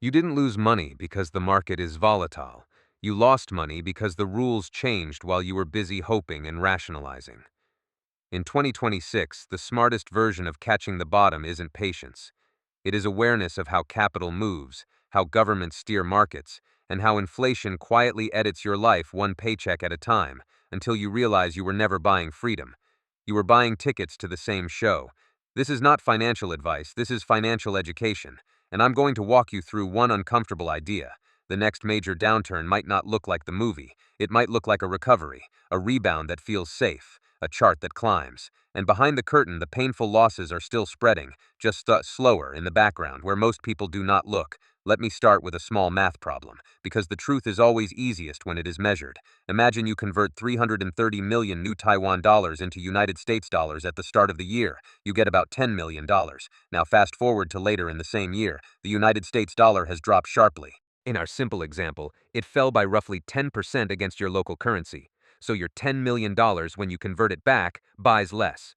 You didn't lose money because the market is volatile. You lost money because the rules changed while you were busy hoping and rationalizing. In 2026, the smartest version of catching the bottom isn't patience. It is awareness of how capital moves, how governments steer markets, and how inflation quietly edits your life one paycheck at a time until you realize you were never buying freedom. You were buying tickets to the same show. This is not financial advice, this is financial education, and I'm going to walk you through one uncomfortable idea. The next major downturn might not look like the movie. It might look like a recovery, a rebound that feels safe, a chart that climbs. And behind the curtain, the painful losses are still spreading, just slower in the background where most people do not look. Let me start with a small math problem, because the truth is always easiest when it is measured. Imagine you convert 330 million new Taiwan dollars into United States dollars at the start of the year. You get about $10 million. Now fast forward to later in the same year, the United States dollar has dropped sharply. In our simple example, it fell by roughly 10% against your local currency. So your $10 million, when you convert it back, buys less.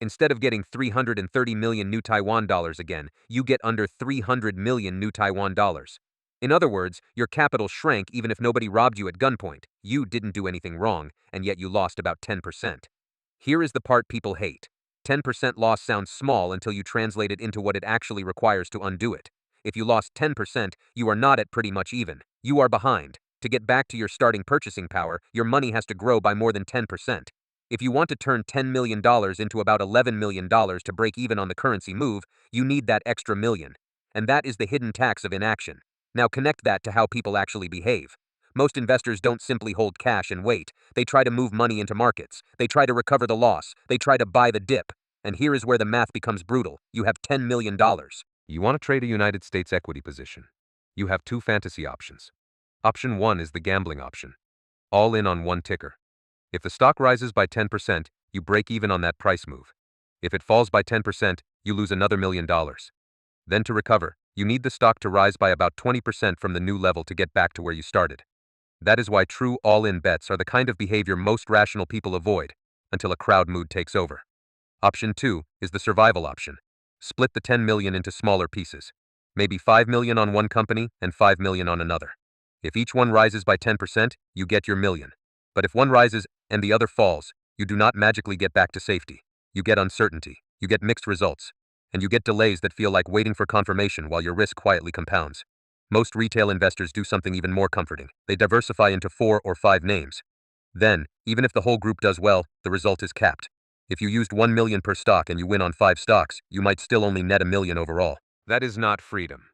Instead of getting 330 million new Taiwan dollars again, you get under 300 million new Taiwan dollars. In other words, your capital shrank even if nobody robbed you at gunpoint. You didn't do anything wrong, and yet you lost about 10%. Here is the part people hate. 10% loss sounds small until you translate it into what it actually requires to undo it. If you lost 10%, you are not at pretty much even. You are behind. To get back to your starting purchasing power, your money has to grow by more than 10%. If you want to turn $10 million into about $11 million to break even on the currency move, you need that extra million. And that is the hidden tax of inaction. Now connect that to how people actually behave. Most investors don't simply hold cash and wait. They try to move money into markets. They try to recover the loss. They try to buy the dip. And here is where the math becomes brutal. You have $10 million. You want to trade a United States equity position. You have two fantasy options. Option 1 is the gambling option. All in on one ticker. If the stock rises by 10%, you break even on that price move. If it falls by 10%, you lose another $1 million. Then to recover, you need the stock to rise by about 20% from the new level to get back to where you started. That is why true all-in bets are the kind of behavior most rational people avoid, until a crowd mood takes over. Option 2 is the survival option. Split the 10 million into smaller pieces. Maybe 5 million on one company and 5 million on another. If each one rises by 10%, you get your million. But if one rises and the other falls, you do not magically get back to safety. You get uncertainty, you get mixed results, and you get delays that feel like waiting for confirmation while your risk quietly compounds. Most retail investors do something even more comforting. They diversify into 4 or 5 names. Then, even if the whole group does well, the result is capped. If you used 1 million per stock and you win on 5 stocks, you might still only net $1 million overall. That is not freedom.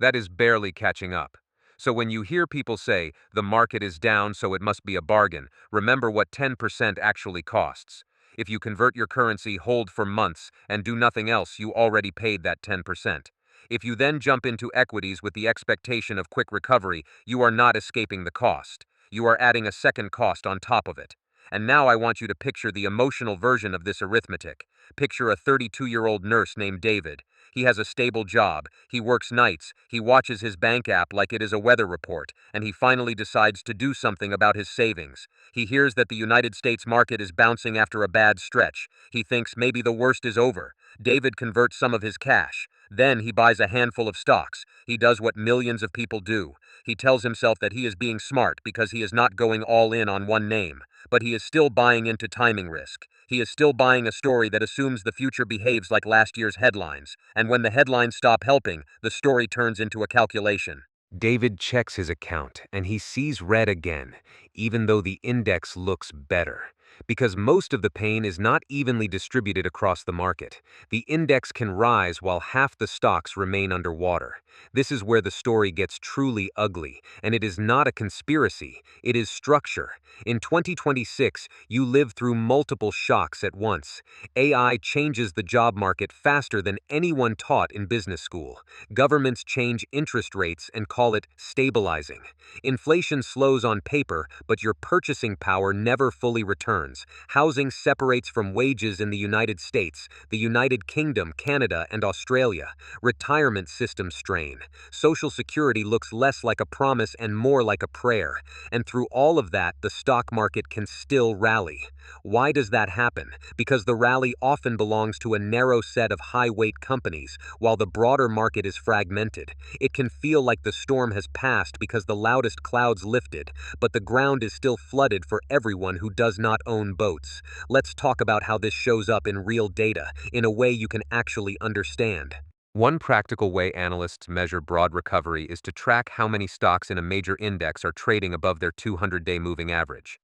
That is barely catching up. So when you hear people say, the market is down so it must be a bargain, remember what 10% actually costs. If you convert your currency, hold for months, and do nothing else, you already paid that 10%. If you then jump into equities with the expectation of quick recovery, you are not escaping the cost. You are adding a second cost on top of it. And now I want you to picture the emotional version of this arithmetic. Picture a 32-year-old nurse named David. He has a stable job, he works nights, he watches his bank app like it is a weather report, and he finally decides to do something about his savings. He hears that the United States market is bouncing after a bad stretch. He thinks maybe the worst is over. David converts some of his cash. Then he buys a handful of stocks. He does what millions of people do. He tells himself that he is being smart because he is not going all in on one name. But he is still buying into timing risk. He is still buying a story that assumes the future behaves like last year's headlines, and when the headlines stop helping, the story turns into a calculation. David checks his account, and he sees red again, even though the index looks better. Because most of the pain is not evenly distributed across the market. The index can rise while half the stocks remain underwater. This is where the story gets truly ugly, and it is not a conspiracy, it is structure. In 2026, you live through multiple shocks at once. AI changes the job market faster than anyone taught in business school. Governments change interest rates and call it stabilizing. Inflation slows on paper, but your purchasing power never fully returns. returns. Housing separates from wages in the United States, the United Kingdom, Canada, and Australia. Retirement system strain. Social Security looks less like a promise and more like a prayer. And through all of that, the stock market can still rally. Why does that happen? Because the rally often belongs to a narrow set of high-weight companies, while the broader market is fragmented. It can feel like the storm has passed because the loudest clouds lifted, but the ground is still flooded for everyone who does not own boats. Let's talk about how this shows up in real data, in a way you can actually understand. One practical way analysts measure broad recovery is to track how many stocks in a major index are trading above their 200-day moving average.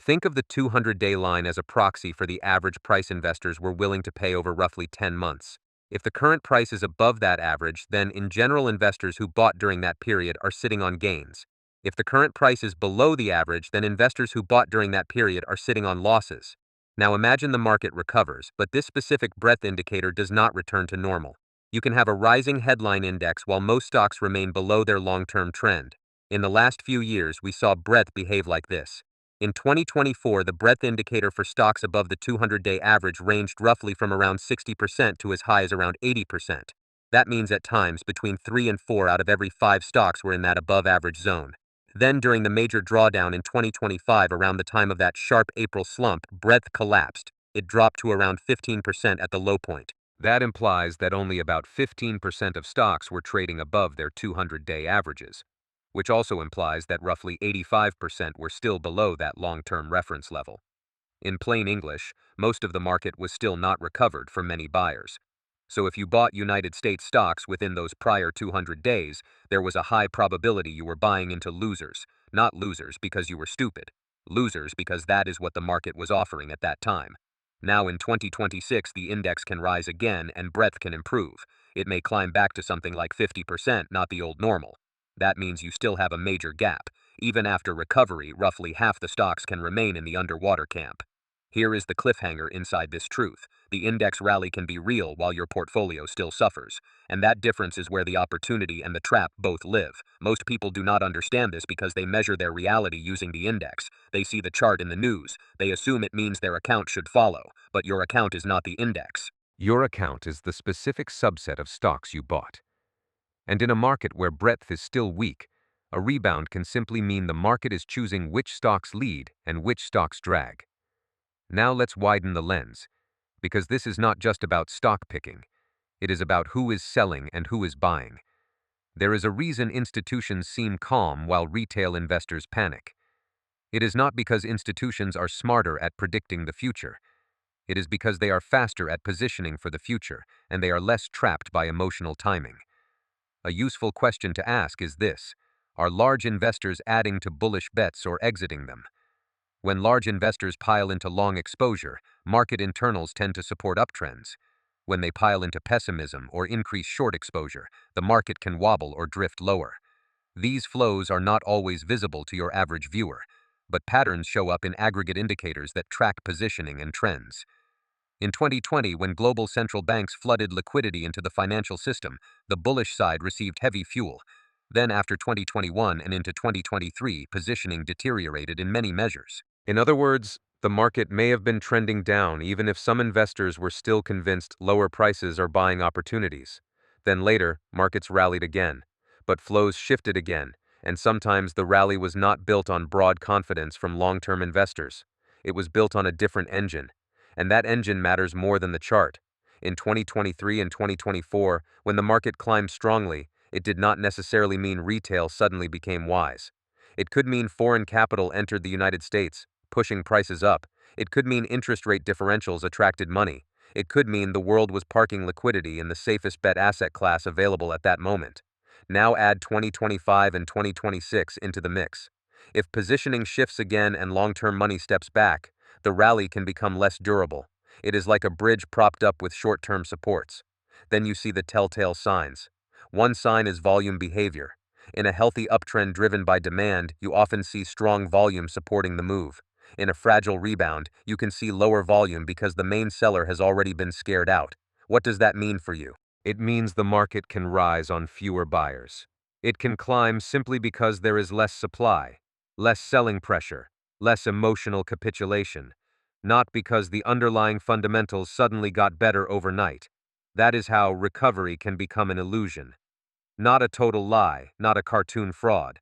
Think of the 200-day line as a proxy for the average price investors were willing to pay over roughly 10 months. If the current price is above that average, then in general investors who bought during that period are sitting on gains. If the current price is below the average, then investors who bought during that period are sitting on losses. Now imagine the market recovers, but this specific breadth indicator does not return to normal. You can have a rising headline index while most stocks remain below their long-term trend. In the last few years, we saw breadth behave like this. In 2024, the breadth indicator for stocks above the 200-day average ranged roughly from around 60% to as high as around 80%. That means at times between 3 and 4 out of every 5 stocks were in that above-average zone. Then during the major drawdown in 2025, around the time of that sharp April slump, breadth collapsed. It dropped to around 15% at the low point. That implies that only about 15% of stocks were trading above their 200-day averages, which also implies that roughly 85% were still below that long-term reference level. In plain English, most of the market was still not recovered for many buyers. So if you bought United States stocks within those prior 200 days, there was a high probability you were buying into losers, not losers because you were stupid. Losers because that is what the market was offering at that time. Now in 2026, the index can rise again and breadth can improve. It may climb back to something like 50%, not the old normal. That means you still have a major gap. Even after recovery, roughly half the stocks can remain in the underwater camp. Here is the cliffhanger inside this truth. The index rally can be real while your portfolio still suffers. And that difference is where the opportunity and the trap both live. Most people do not understand this because they measure their reality using the index. They see the chart in the news. They assume it means their account should follow. But your account is not the index. Your account is the specific subset of stocks you bought. And in a market where breadth is still weak, a rebound can simply mean the market is choosing which stocks lead and which stocks drag. Now let's widen the lens, because this is not just about stock picking. It is about who is selling and who is buying. There is a reason institutions seem calm while retail investors panic. It is not because institutions are smarter at predicting the future. It is because they are faster at positioning for the future, and they are less trapped by emotional timing. A useful question to ask is this: are large investors adding to bullish bets or exiting them? When large investors pile into long exposure, market internals tend to support uptrends. When they pile into pessimism or increase short exposure, the market can wobble or drift lower. These flows are not always visible to your average viewer, but patterns show up in aggregate indicators that track positioning and trends. In 2020, when global central banks flooded liquidity into the financial system, the bullish side received heavy fuel. Then after 2021 and into 2023, positioning deteriorated in many measures. In other words, the market may have been trending down even if some investors were still convinced lower prices are buying opportunities. Then later, markets rallied again, but flows shifted again, and sometimes the rally was not built on broad confidence from long-term investors. It was built on a different engine. And that engine matters more than the chart. In 2023 and 2024, when the market climbed strongly, it did not necessarily mean retail suddenly became wise. It could mean foreign capital entered the United States, pushing prices up. It could mean interest rate differentials attracted money. It could mean the world was parking liquidity in the safest bet asset class available at that moment. Now add 2025 and 2026 into the mix. If positioning shifts again and long-term money steps back, the rally can become less durable. It is like a bridge propped up with short-term supports. Then you see the telltale signs. One sign is volume behavior. In a healthy uptrend driven by demand, you often see strong volume supporting the move. In a fragile rebound, you can see lower volume because the main seller has already been scared out. What does that mean for you? It means the market can rise on fewer buyers. It can climb simply because there is less supply, less selling pressure, less emotional capitulation. not because the underlying fundamentals suddenly got better overnight. That is how recovery can become an illusion. Not a total lie, not a cartoon fraud.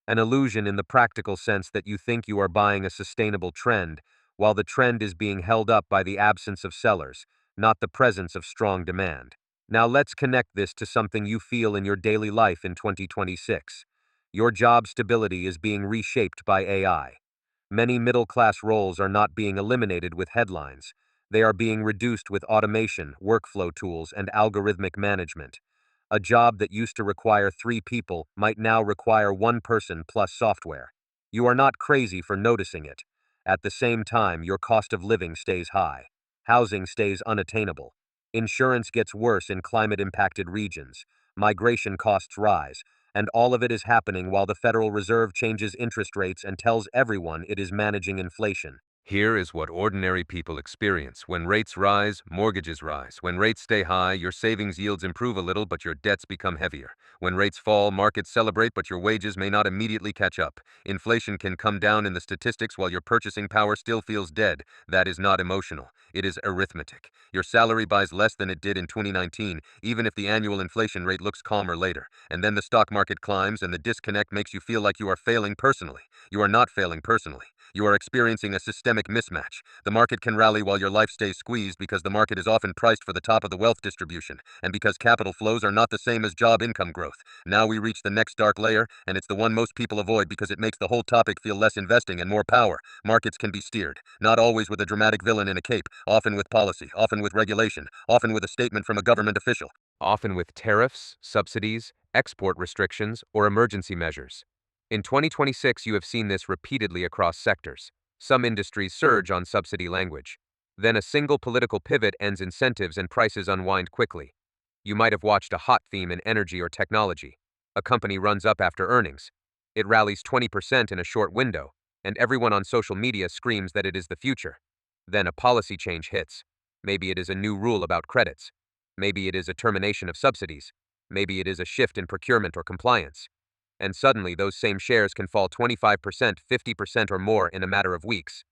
An illusion in the practical sense that you think you are buying a sustainable trend, while the trend is being held up by the absence of sellers, not the presence of strong demand. Now let's connect this to something you feel in your daily life in 2026. Your job stability is being reshaped by AI. Many middle-class roles are not being eliminated with headlines. They are being reduced with automation, workflow tools, and algorithmic management. A job that used to require 3 people might now require 1 person plus software. You are not crazy for noticing it. At the same time, your cost of living stays high. Housing stays unattainable. Insurance gets worse in climate-impacted regions. Migration costs rise. And all of it is happening while the Federal Reserve changes interest rates and tells everyone it is managing inflation. Here is what ordinary people experience. When rates rise, mortgages rise. When rates stay high, your savings yields improve a little, but your debts become heavier. When rates fall, markets celebrate, but your wages may not immediately catch up. Inflation can come down in the statistics while your purchasing power still feels dead. That is not emotional. It is arithmetic. Your salary buys less than it did in 2019, even if the annual inflation rate looks calmer later. And then the stock market climbs, and the disconnect makes you feel like you are failing personally. You are not failing personally. You are experiencing a systemic mismatch. The market can rally while your life stays squeezed because the market is often priced for the top of the wealth distribution, and because capital flows are not the same as job income growth. Now we reach the next dark layer, and it's the one most people avoid because it makes the whole topic feel less investing and more power. Markets can be steered, not always with a dramatic villain in a cape, often with policy, often with regulation, often with a statement from a government official, often with tariffs, subsidies, export restrictions, or emergency measures. In 2026, you have seen this repeatedly across sectors. Some industries surge on subsidy language. Then a single political pivot ends incentives and prices unwind quickly. You might have watched a hot theme in energy or technology. A company runs up after earnings. It rallies 20% in a short window, and everyone on social media screams that it is the future. Then a policy change hits. Maybe it is a new rule about credits. Maybe it is a termination of subsidies. Maybe it is a shift in procurement or compliance. And suddenly those same shares can fall 25%, 50% or more in a matter of weeks.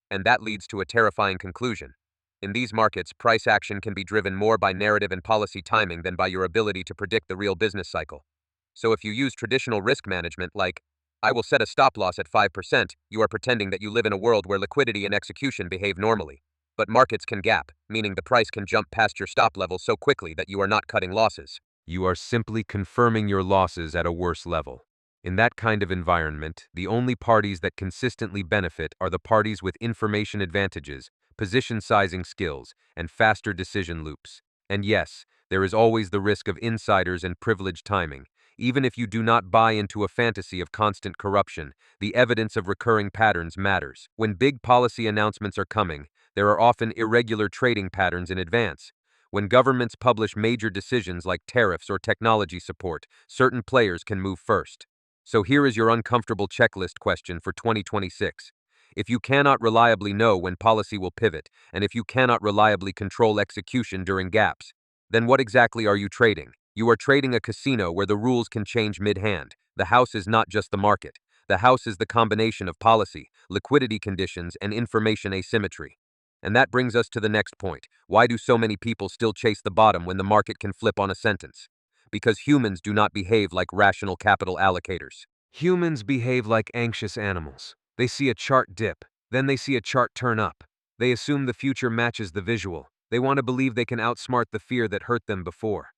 And that leads to a terrifying conclusion. In these markets, price action can be driven more by narrative and policy timing than by your ability to predict the real business cycle. So if you use traditional risk management like, I will set a stop loss at 5%, you are pretending that you live in a world where liquidity and execution behave normally. But markets can gap, meaning the price can jump past your stop level so quickly that you are not cutting losses. You are simply confirming your losses at a worse level. In that kind of environment, the only parties that consistently benefit are the parties with information advantages, position sizing skills, and faster decision loops. And yes, there is always the risk of insiders and privileged timing. Even if you do not buy into a fantasy of constant corruption, the evidence of recurring patterns matters. When big policy announcements are coming, there are often irregular trading patterns in advance. When governments publish major decisions like tariffs or technology support, certain players can move first. So here is your uncomfortable checklist question for 2026. If you cannot reliably know when policy will pivot, and if you cannot reliably control execution during gaps, then what exactly are you trading? You are trading a casino where the rules can change mid-hand. The house is not just the market. The house is the combination of policy, liquidity conditions, and information asymmetry. And that brings us to the next point. Why do so many people still chase the bottom when the market can flip on a sentence? Because humans do not behave like rational capital allocators. Humans behave like anxious animals. They see a chart dip, then they see a chart turn up. They assume the future matches the visual. They want to believe they can outsmart the fear that hurt them before.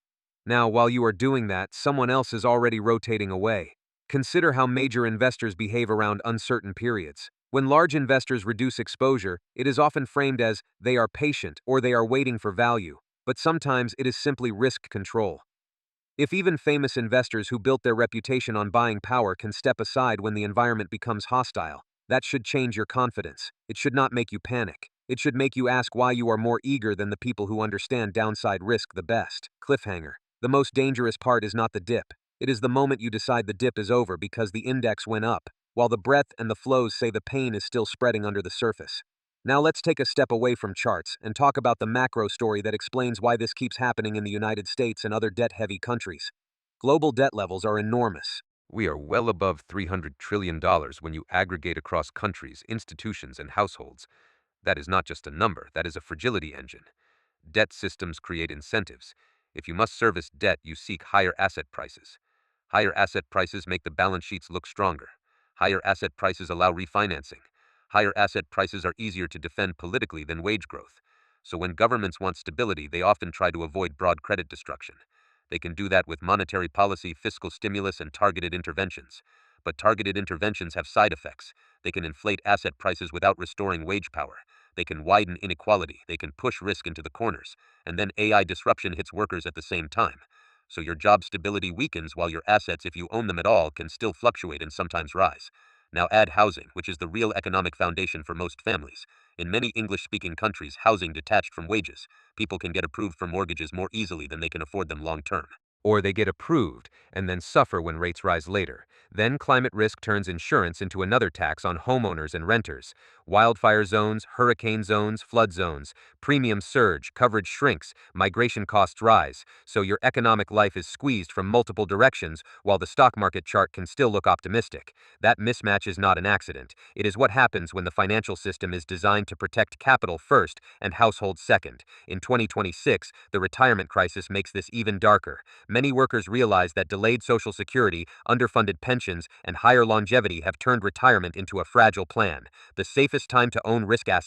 Now, while you are doing that, someone else is already rotating away. Consider how major investors behave around uncertain periods. When large investors reduce exposure, it is often framed as they are patient or they are waiting for value, but sometimes it is simply risk control. If even famous investors who built their reputation on buying power can step aside when the environment becomes hostile, that should change your confidence. It should not make you panic. It should make you ask why you are more eager than the people who understand downside risk the best. Cliffhanger. The most dangerous part is not the dip. It is the moment you decide the dip is over because the index went up, while the breadth and the flows say the pain is still spreading under the surface. Now let's take a step away from charts and talk about the macro story that explains why this keeps happening in the United States and other debt-heavy countries. Global debt levels are enormous. We are well above $300 trillion when you aggregate across countries, institutions, and households. That is not just a number, that is a fragility engine. Debt systems create incentives. If you must service debt, you seek higher asset prices. Higher asset prices make the balance sheets look stronger. Higher asset prices allow refinancing. Higher asset prices are easier to defend politically than wage growth. So when governments want stability, they often try to avoid broad credit destruction. They can do that with monetary policy, fiscal stimulus, and targeted interventions. But targeted interventions have side effects. They can inflate asset prices without restoring wage power. They can widen inequality. They can push risk into the corners. And then AI disruption hits workers at the same time. So your job stability weakens while your assets, if you own them at all, can still fluctuate and sometimes rise. Now add housing, which is the real economic foundation for most families. In many English-speaking countries, housing detached from wages. People can get approved for mortgages more easily than they can afford them long term. Or they get approved and then suffer when rates rise later. Then climate risk turns insurance into another tax on homeowners and renters. Wildfire zones, hurricane zones, flood zones. Premiums surge, coverage shrinks, migration costs rise. So your economic life is squeezed from multiple directions while the stock market chart can still look optimistic. That mismatch is not an accident. It is what happens when the financial system is designed to protect capital first and households second. In 2026, the retirement crisis makes this even darker. Many workers realize that delayed Social Security, underfunded pensions, and higher longevity have turned retirement into a fragile plan. The safest time to own risk assets